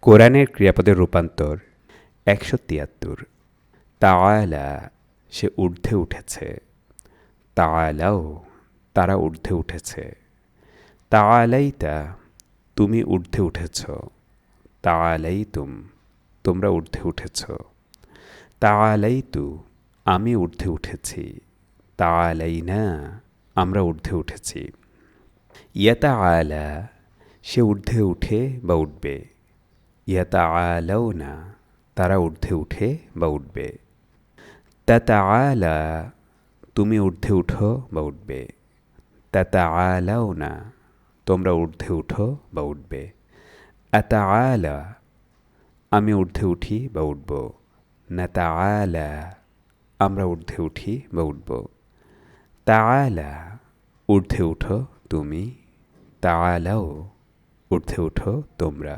কোরআনের ক্রিয়াপদের রূপান্তর ১৭৩। তাআলা সে ঊর্ধ্বে উঠেছে, তাআলাও তারা ঊর্ধ্বে উঠেছে, তাআলাইতা তুমি ঊর্ধ্বে উঠেছ, তাআলাইতুম তোমরা ঊর্ধ্বে উঠেছ, তাআলাইতু আমি ঊর্ধ্বে উঠেছি, তাআলাইনা আমরা ঊর্ধ্বে উঠেছি। ইয়াতাআলা সে ঊর্ধ্বে উঠে বা উঠবে, ইয়াতাআলাউনা তারা ঊর্ধ্বে উঠে বা উঠবে, তাতাআলা তুমি ঊর্ধ্বে উঠো বা উঠবে, তাতাআলাউনা তোমরা ঊর্ধ্বে উঠো বা উঠবে, আতাআলা আমি ঊর্ধ্বে উঠি বা উঠব, নাতাআলা আমরা ঊর্ধ্বে উঠি বা উঠব, তাআলা ঊর্ধ্বে উঠো তুমি, তাআলাও ঊর্ধ্বে উঠো তোমরা।